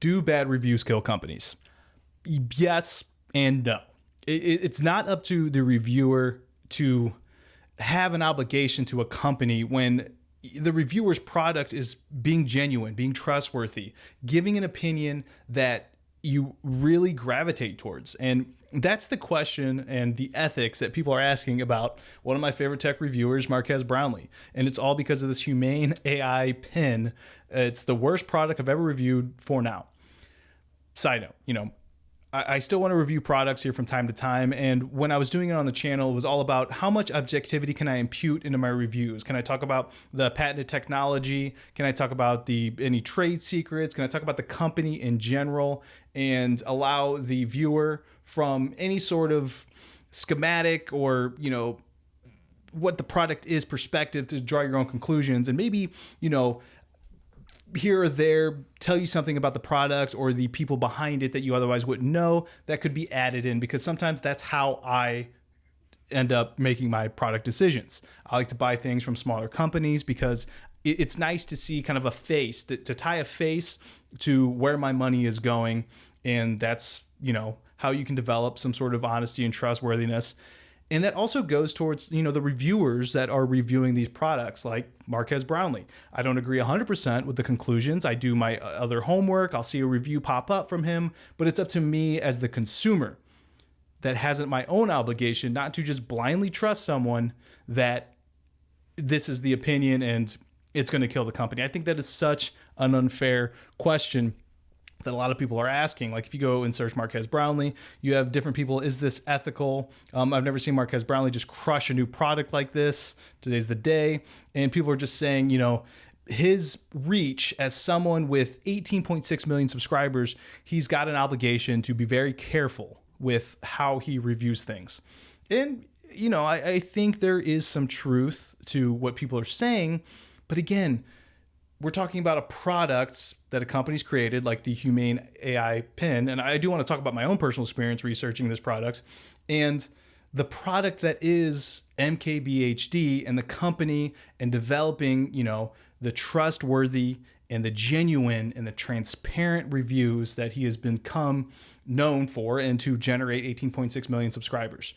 Do bad reviews kill companies? Yes and no. It's not up to the reviewer to have an obligation to a company when the reviewer's product is being genuine, being trustworthy, giving an opinion that you really gravitate towards. And that's the question and the ethics that people are asking about one of my favorite tech reviewers, Marques Brownlee. And it's all because of this Humane AI pen. It's the worst product I've ever reviewed for now. Side note, I still want to review products here from time to time. And when I was doing it on the channel, it was all about how much objectivity can I impute into my reviews? Can I talk about the patented technology? Can I talk about any trade secrets? Can I talk about the company in general and allow the viewer from any sort of schematic or, what the product is perspective to draw your own conclusions and maybe, here or there tell you something about the product or the people behind it that you otherwise wouldn't know that could be added in, because sometimes that's how I end up making my product decisions. I like to buy things from smaller companies because it's nice to see kind of a face, to tie a face to where my money is going. And that's, how you can develop some sort of honesty and trustworthiness. And that also goes towards, the reviewers that are reviewing these products like Marques Brownlee. I don't agree 100% with the conclusions. I do my other homework. I'll see a review pop up from him, but it's up to me as the consumer that has my own obligation not to just blindly trust someone that this is the opinion and it's going to kill the company. I think that is such an unfair question that a lot of people are asking. Like if you go and search Marques Brownlee, you have different people. Is this ethical? I've never seen Marques Brownlee just crush a new product like this. Today's the day. And people are just saying, his reach as someone with 18.6 million subscribers, he's got an obligation to be very careful with how he reviews things. And, I think there is some truth to what people are saying. But again, we're talking about a product that a company's created, like the Humane AI pen. And I do want to talk about my own personal experience researching this product and the product that is mkbhd and the company and developing, the trustworthy and the genuine and the transparent reviews that he has become known for and to generate 18.6 million subscribers.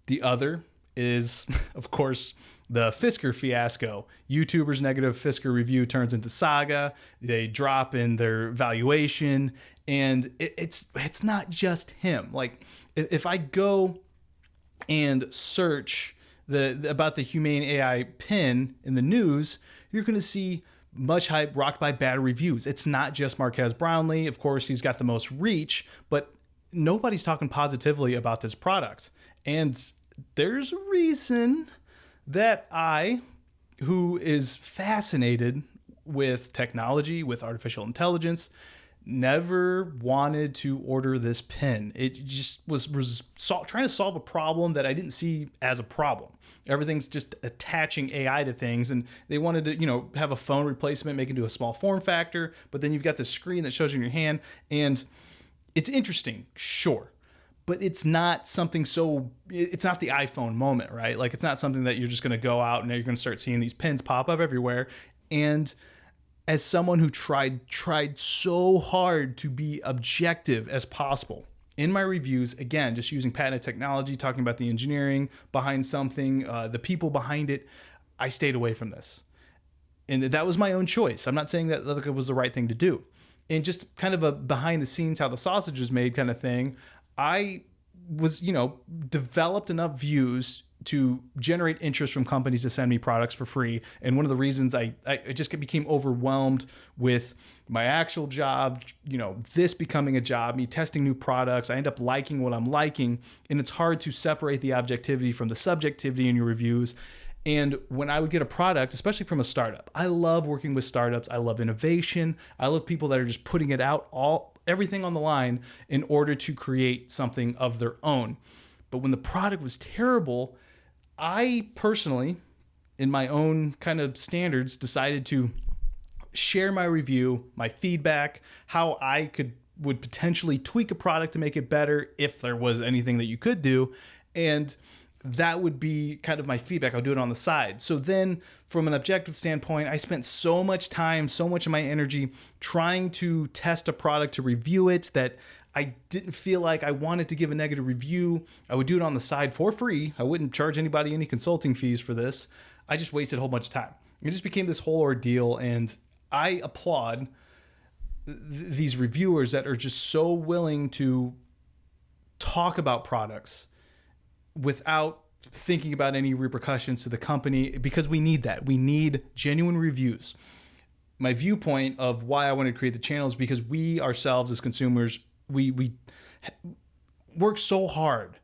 The other is, of course, the Fisker fiasco. YouTubers' negative Fisker review turns into saga. They drop in their valuation, and it's not just him. Like if I go and search about the Humane AI pen in the news, you're going to see much hype rocked by bad reviews. It's not just Marques Brownlee. Of course, he's got the most reach, but nobody's talking positively about this product. And there's a reason that I, who is fascinated with technology, with artificial intelligence, never wanted to order this pen. It just was trying to solve a problem that I didn't see as a problem. Everything's just attaching AI to things, and they wanted to, have a phone replacement, make it into a small form factor, but then you've got the screen that shows you in your hand, and it's interesting, sure. But it's not it's not the iPhone moment, right? Like it's not something that you're just going to go out and you're going to start seeing these pins pop up everywhere. And as someone who tried so hard to be objective as possible in my reviews, again, just using patented technology, talking about the engineering behind something, the people behind it, I stayed away from this. And that was my own choice. I'm not saying that it was the right thing to do. And just kind of a behind the scenes, how the sausage is made kind of thing, I was, developed enough views to generate interest from companies to send me products for free. And one of the reasons I just became overwhelmed with my actual job, this becoming a job, me testing new products, I end up liking what I'm liking. And it's hard to separate the objectivity from the subjectivity in your reviews. And when I would get a product, especially from a startup, I love working with startups. I love innovation. I love people that are just putting it out everything on the line in order to create something of their own. But when the product was terrible, I personally, in my own kind of standards, decided to share my review, my feedback, how I would potentially tweak a product to make it better if there was anything that you could do. And that would be kind of my feedback. I'll do it on the side. So then from an objective standpoint, I spent so much time, so much of my energy trying to test a product, to review it, that I didn't feel like I wanted to give a negative review. I would do it on the side for free. I wouldn't charge anybody any consulting fees for this. I just wasted a whole bunch of time. It just became this whole ordeal, and I applaud these reviewers that are just so willing to talk about products without thinking about any repercussions to the company, because we need that. We need genuine reviews. My viewpoint of why I wanted to create the channel is because we ourselves as consumers, we work so hard.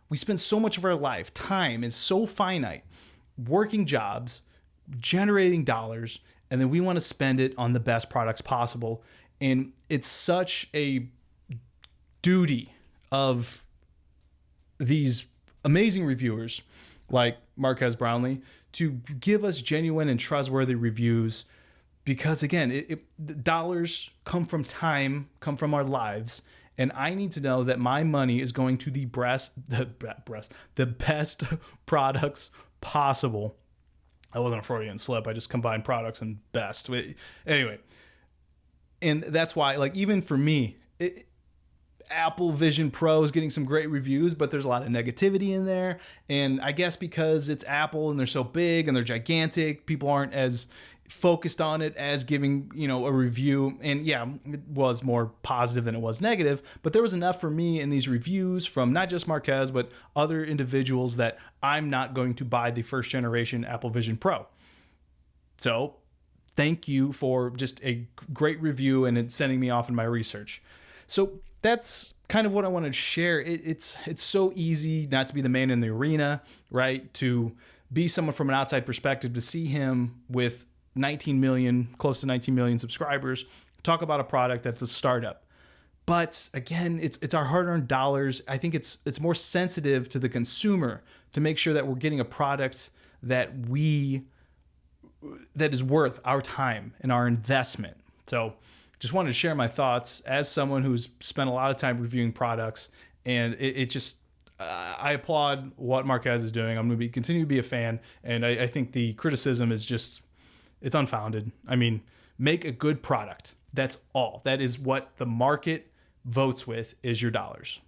We spend so much of our life, time is so finite, working jobs, generating dollars, and then we want to spend it on the best products possible. And it's such a duty of these amazing reviewers like Marquez Brownlee to give us genuine and trustworthy reviews, because again, the dollars come from time, come from our lives, and I need to know that my money is going to the best products possible. I wasn't a Freudian slip. I just combined products and best. Anyway, and that's why, like, even for me, Apple Vision Pro is getting some great reviews, but there's a lot of negativity in there. And I guess because it's Apple and they're so big and they're gigantic, people aren't as focused on it as giving, a review. And yeah, it was more positive than it was negative, but there was enough for me in these reviews from not just Marquez, but other individuals that I'm not going to buy the first generation Apple Vision Pro. So thank you for just a great review and it sending me off in my research. So that's kind of what I wanted to share. It's so easy not to be the man in the arena, right? To be someone from an outside perspective, to see him with 19 million, close to 19 million subscribers, talk about a product that's a startup. But again, it's our hard-earned dollars. I think it's more sensitive to the consumer to make sure that we're getting a product that is worth our time and our investment. So just wanted to share my thoughts as someone who's spent a lot of time reviewing products, and I applaud what Marquez is doing. I'm going to continue to be a fan, and I think the criticism is it's unfounded. I mean, make a good product. That's all. That is what the market votes with, is your dollars.